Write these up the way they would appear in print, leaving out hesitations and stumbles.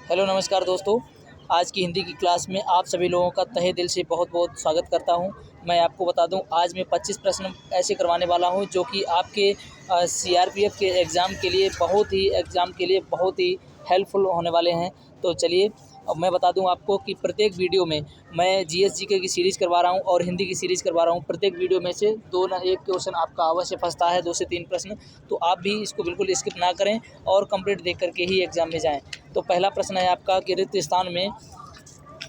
Hello नमस्कार दोस्तों। आज की हिंदी की क्लास में आप सभी लोगों का तहे दिल से बहुत बहुत स्वागत करता हूं। मैं आपको बता दूं, आज मैं 25 प्रश्न ऐसे करवाने वाला हूं जो कि आपके सीआरपीएफ के एग्ज़ाम के लिए बहुत ही हेल्पफुल होने वाले हैं। तो चलिए, अब मैं बता दूं आपको कि प्रत्येक वीडियो में मैं जीएस जीके की सीरीज़ करवा रहा हूं और हिंदी की सीरीज़ करवा रहा हूं। प्रत्येक वीडियो में से 2 ना 1 क्वेश्चन आपका अवश्य फंसता है, 2 से 3 प्रश्न। तो आप भी इसको बिल्कुल स्किप ना करें और कंप्लीट देख करके ही एग्ज़ाम में जाएँ। तो पहला प्रश्न है आपका कि रिक्त स्थान में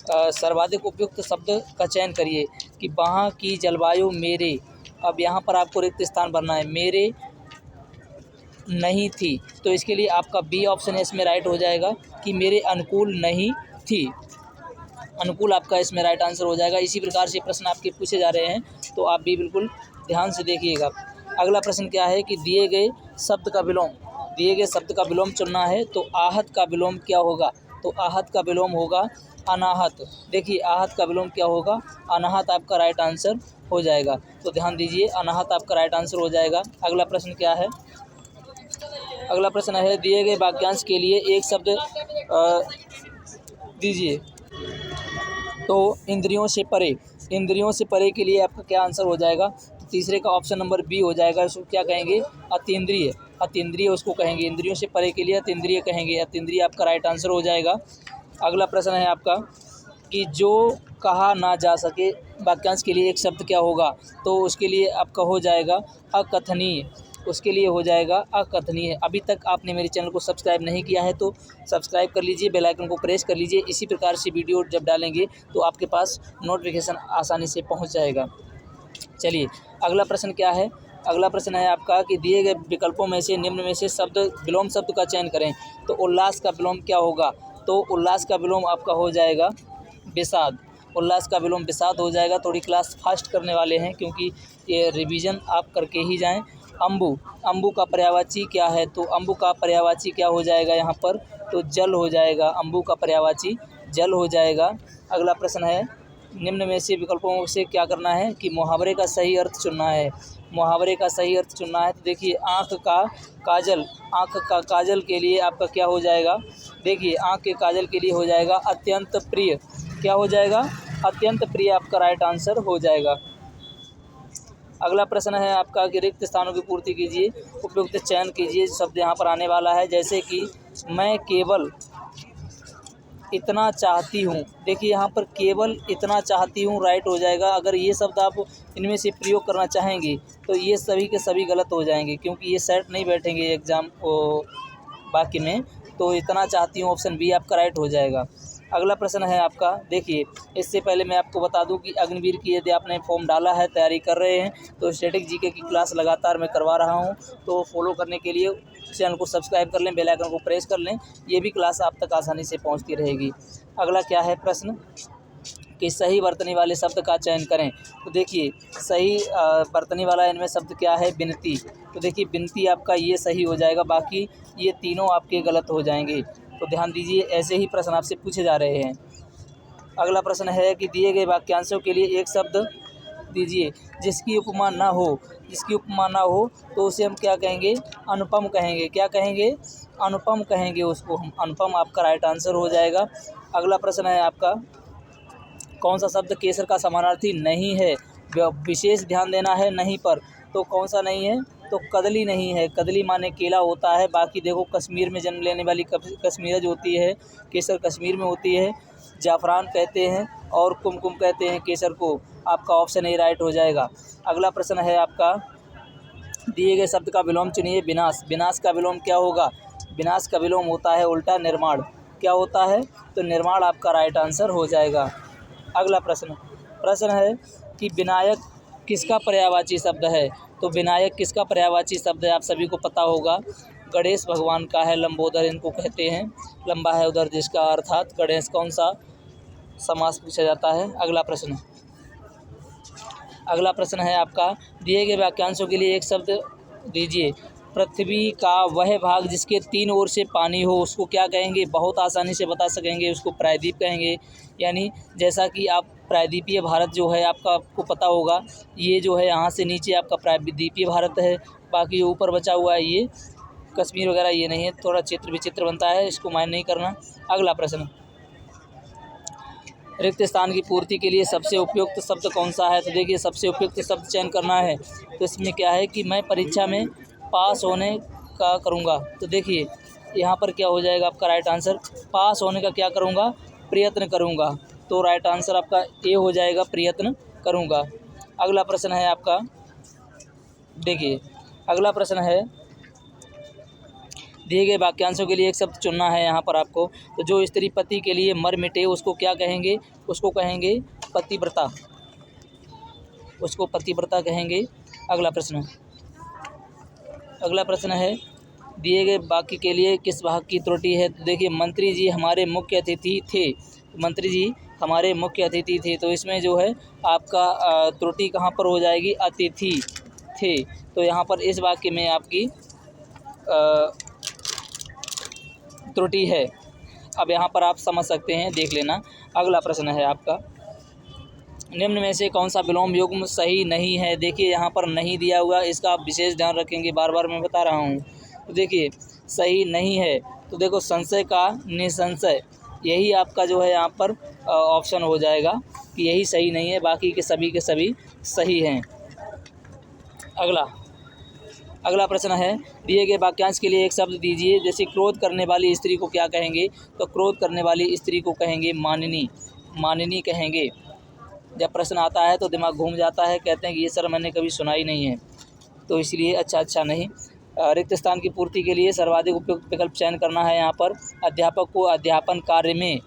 सर्वाधिक उपयुक्त शब्द का चयन करिए कि वहाँ की जलवायु मेरे। अब यहाँ पर आपको रिक्त स्थान भरना है। मेरे नहीं थी, तो इसके लिए आपका बी ऑप्शन है इसमें राइट हो जाएगा कि मेरे अनुकूल नहीं थी। अनुकूल आपका इसमें राइट आंसर हो जाएगा। इसी प्रकार से प्रश्न आपके पूछे जा रहे हैं, तो आप भी बिल्कुल ध्यान से देखिएगा। अगला प्रश्न क्या है कि दिए गए शब्द का विलोम चुनना है। तो आहत का विलोम क्या होगा? तो आहत का विलोम होगा अनाहत। देखिए, आहत का विलोम क्या होगा? अनाहत आपका राइट आंसर हो जाएगा। तो ध्यान दीजिए, अनाहत आपका राइट आंसर हो जाएगा। अगला प्रश्न क्या है? अगला प्रश्न है दिए गए वाक्यांश के लिए एक शब्द दीजिए। तो इंद्रियों से परे के लिए आपका क्या आंसर हो जाएगा? तो तीसरे का ऑप्शन नंबर बी हो जाएगा। इसको क्या कहेंगे? अतीन्द्रिय उसको कहेंगे। इंद्रियों से परे के लिए अतीन्द्रिय कहेंगे। अतीन्द्रिय आपका राइट आंसर हो जाएगा। अगला प्रश्न है आपका कि जो कहा ना जा सके वाक्यांश के लिए एक शब्द क्या होगा? तो उसके लिए आपका हो जाएगा अकथनीय। उसके लिए हो जाएगा अकथनीय। अभी तक आपने मेरे चैनल को सब्सक्राइब नहीं किया है तो सब्सक्राइब कर लीजिए, बेल आइकन को प्रेस कर लीजिए। इसी प्रकार से वीडियो जब डालेंगे तो आपके पास नोटिफिकेशन आसानी से पहुंच जाएगा। चलिए, अगला प्रश्न क्या है? अगला प्रश्न है आपका कि दिए गए विकल्पों में से निम्न में से विलोम शब्द का चयन करें। तो उल्लास का विलोम क्या होगा? तो उल्लास का विलोम आपका हो जाएगा विषाद। उल्लास का विलोम विषाद हो जाएगा। थोड़ी क्लास फास्ट करने वाले हैं क्योंकि ये रिवीजन आप करके ही जाएं। अम्बु का पर्यायवाची क्या है? तो अम्बु का पर्यायवाची क्या हो जाएगा यहाँ पर? तो जल हो जाएगा। अम्बु का पर्यायवाची जल हो जाएगा। अगला प्रश्न है निम्न में से विकल्पों से क्या करना है कि मुहावरे का सही अर्थ चुनना है। मुहावरे का सही अर्थ चुनना है। तो देखिए, आँख का काजल के लिए आपका क्या हो जाएगा? देखिए, आँख के काजल के लिए हो जाएगा अत्यंत प्रिय। क्या हो जाएगा? अत्यंत प्रिय आपका राइट आंसर हो जाएगा। अगला प्रश्न है आपका कि रिक्त स्थानों की पूर्ति कीजिए, उपयुक्त चयन कीजिए। शब्द यहाँ पर आने वाला है जैसे कि मैं केवल इतना चाहती हूँ। देखिए, यहाँ पर केवल इतना चाहती हूँ राइट हो जाएगा। अगर ये शब्द आप इनमें से प्रयोग करना चाहेंगे तो ये सभी के सभी गलत हो जाएंगे क्योंकि ये सेट नहीं बैठेंगे एग्ज़ाम वाक्य में। तो इतना चाहती हूँ ऑप्शन बी आपका राइट हो जाएगा। अगला प्रश्न है आपका, देखिए, इससे पहले मैं आपको बता दूं कि अग्निवीर की यदि आपने फॉर्म डाला है, तैयारी कर रहे हैं, तो स्टैटिक जीके की क्लास लगातार मैं करवा रहा हूं। तो फॉलो करने के लिए चैनल को सब्सक्राइब कर लें, बेल आइकन को प्रेस कर लें। ये भी क्लास आप तक आसानी से पहुंचती रहेगी। अगला क्या है प्रश्न कि सही वर्तनी वाले शब्द का चयन करें। तो देखिए, सही वर्तनी वाला इनमें शब्द क्या है? विनती। तो देखिए, विनती आपका ये सही हो जाएगा, बाकी ये तीनों आपके गलत हो जाएंगे। तो ध्यान दीजिए, ऐसे ही प्रश्न आपसे पूछे जा रहे हैं। अगला प्रश्न है कि दिए गए वाक्यांशों के लिए एक शब्द दीजिए जिसकी उपमा ना हो। तो उसे हम क्या कहेंगे? अनुपम कहेंगे। क्या कहेंगे? अनुपम कहेंगे उसको हम। अनुपम आपका राइट आंसर हो जाएगा। अगला प्रश्न है आपका, कौन सा शब्द केसर का समानार्थी नहीं है? विशेष ध्यान देना है नहीं पर। तो कौन सा नहीं है? तो कदली नहीं है। कदली माने केला होता है। बाकी देखो, कश्मीर में जन्म लेने वाली कश्मीरज होती है, केसर कश्मीर में होती है। जाफरान कहते हैं और कुमकुम कहते हैं केसर को। आपका ऑप्शन ए राइट हो जाएगा। अगला प्रश्न है आपका, दिए गए शब्द का विलोम चुनिए। विनाश। विनाश का विलोम क्या होगा? विनाश का विलोम होता है उल्टा निर्माण। क्या होता है? तो निर्माण आपका राइट आंसर हो जाएगा। अगला प्रश्न है कि विनायक किसका पर्यायवाची शब्द है? तो विनायक किसका पर्यायवाची शब्द है? आप सभी को पता होगा, गणेश भगवान का है। लंबोदर इनको कहते हैं, लंबा है उधर जिसका, अर्थात गणेश। कौन सा समास पूछा जाता है? अगला प्रश्न है आपका, दिए गए वाक्यांशों के लिए एक शब्द दीजिए। पृथ्वी का वह भाग जिसके 3 ओर से पानी हो उसको क्या कहेंगे? बहुत आसानी से बता सकेंगे, उसको प्रायद्वीप कहेंगे। यानी जैसा कि आप प्रायद्वीपीय भारत जो है आपको पता होगा, ये जो है यहाँ से नीचे आपका प्रायद्वीपीय भारत है, बाकी ऊपर बचा हुआ है ये कश्मीर वगैरह ये नहीं है, थोड़ा चित्र विचित्र बनता है, इसको माइंड नहीं करना। अगला प्रश्न, रिक्त स्थान की पूर्ति के लिए सबसे उपयुक्त शब्द कौन सा है? तो देखिए सबसे उपयुक्त शब्द चयन करना है। तो इसमें क्या है कि मैं परीक्षा में पास होने का करूँगा। तो देखिए यहाँ पर क्या हो जाएगा आपका राइट आंसर, पास होने का क्या करूँगा, प्रयत्न करूँगा। तो राइट आंसर आपका ए हो जाएगा, प्रयत्न करूँगा। अगला प्रश्न है आपका, देखिए अगला प्रश्न है, दिए गए वाक्यांशों के लिए एक शब्द चुनना है यहाँ पर आपको। तो जो स्त्री पति के लिए मर मिटे उसको क्या कहेंगे? उसको कहेंगे पतिव्रता, उसको पतिव्रता कहेंगे। अगला प्रश्न, अगला प्रश्न है, दिए गए वाक्य के लिए किस भाग की त्रुटि है? तो देखिए मंत्री जी हमारे मुख्य अतिथि थे, मंत्री जी हमारे मुख्य अतिथि थे। तो इसमें जो है आपका त्रुटि कहाँ पर हो जाएगी? अतिथि थे। तो यहाँ पर इस वाक्य में आपकी त्रुटि है। अब यहाँ पर आप समझ सकते हैं, देख लेना। अगला प्रश्न है आपका, निम्न में से कौन सा विलोम युग्म सही नहीं है? देखिए यहाँ पर नहीं दिया हुआ, इसका आप विशेष ध्यान रखेंगे, बार बार मैं बता रहा हूँ। तो देखिए सही नहीं है, तो देखो संशय का निसंशय, यही आपका जो है यहाँ पर ऑप्शन हो जाएगा कि यही सही नहीं है, बाकी के सभी सही हैं। अगला प्रश्न है, दिए गए वाक्यांश के लिए एक शब्द दीजिए। जैसे क्रोध करने वाली स्त्री को क्या कहेंगे? तो क्रोध करने वाली स्त्री को कहेंगे मानिनी, मानिनी कहेंगे। जब प्रश्न आता है तो दिमाग घूम जाता है, कहते हैं कि ये सर मैंने कभी सुना ही नहीं है, तो इसलिए अच्छा नहीं। रिक्त स्थान की पूर्ति के लिए सर्वाधिक उपयुक्त विकल्प चयन करना है। यहाँ पर अध्यापक को अध्यापन कार्य में,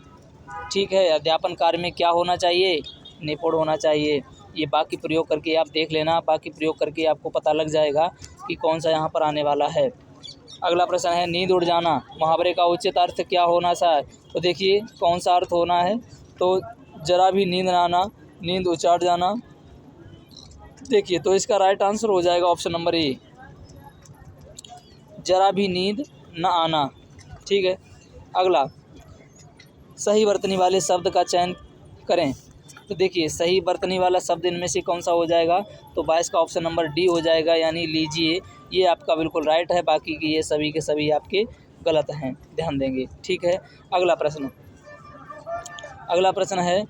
ठीक है, अध्यापन कार्य में क्या होना चाहिए? निपुण होना चाहिए। ये बाकी प्रयोग करके आप देख लेना, बाकी प्रयोग करके आपको पता लग जाएगा कि कौन सा यहाँ पर आने वाला है। अगला प्रश्न है, नींद उड़ जाना मुहावरे का उचित अर्थ क्या होना चाहिए? तो देखिए कौन सा अर्थ होना है, तो जरा भी नींद ना आना, नींद उचाट जाना। देखिए तो इसका राइट आंसर हो जाएगा ऑप्शन नंबर ए, जरा भी नींद न आना, ठीक है। अगला, सही वर्तनी वाले शब्द का चयन करें। तो देखिए सही वर्तनी वाला शब्द इनमें से कौन सा हो जाएगा? तो 22 का ऑप्शन नंबर डी हो जाएगा, यानी लीजिए। ये आपका बिल्कुल राइट है, बाकी की ये सभी के सभी आपके गलत हैं, ध्यान देंगे, ठीक है। अगला प्रश्न है,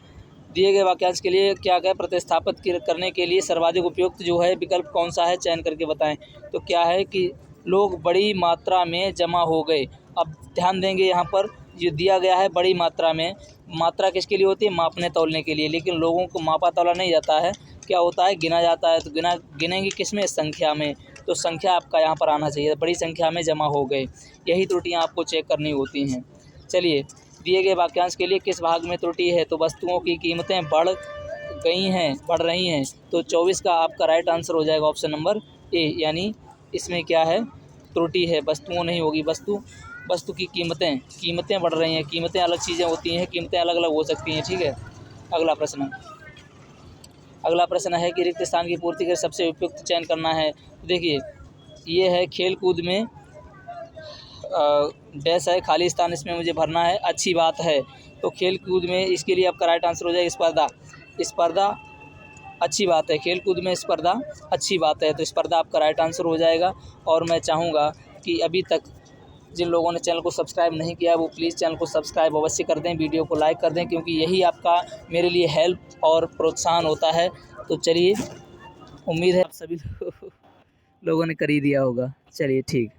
दिए गए वाक्यांश के लिए क्या प्रतिस्थापित करने के लिए सर्वाधिक उपयुक्त जो है विकल्प कौन सा है? चयन करके बताएं। तो क्या है कि लोग बड़ी मात्रा में जमा हो गए। अब ध्यान देंगे, यहाँ पर जो दिया गया है बड़ी मात्रा में, मात्रा किसके लिए होती है? मापने तौलने के लिए, लेकिन लोगों को मापा तौला नहीं जाता है, क्या होता है? गिना जाता है। तो गिनेंगे किस में? संख्या में। तो संख्या आपका यहाँ पर आना चाहिए, बड़ी संख्या में जमा हो गए। यही त्रुटियाँ आपको चेक करनी होती हैं। चलिए, दिए गए वाक्यांश के लिए किस भाग में त्रुटि है? तो वस्तुओं की कीमतें बढ़ रही हैं। तो 24 का आपका राइट आंसर हो जाएगा ऑप्शन नंबर ए, यानी इसमें क्या है? त्रुटि है, वस्तुओं नहीं होगी, वस्तु की कीमतें बढ़ रही हैं। कीमतें अलग चीज़ें होती हैं, कीमतें अलग अलग हो सकती हैं, ठीक है। अगला प्रश्न है कि रिक्त स्थान की पूर्ति के सबसे उपयुक्त चयन करना है। तो देखिए ये है, खेल कूद में डैश है, खाली स्थान इसमें मुझे भरना है, अच्छी बात है। तो खेल कूद में इसके लिए आपका राइट आंसर हो जाएगा स्पर्धा अच्छी बात है। खेल कूद में स्पर्धा अच्छी बात है, तो स्पर्धा आपका राइट आंसर हो जाएगा। और मैं चाहूँगा कि अभी तक जिन लोगों ने चैनल को सब्सक्राइब नहीं किया वो प्लीज़ चैनल को सब्सक्राइब अवश्य कर दें, वीडियो को लाइक कर दें, क्योंकि यही आपका मेरे लिए हेल्प और प्रोत्साहन होता है। तो चलिए, उम्मीद है आप सभी लोगों ने कर ही दिया होगा। चलिए ठीक।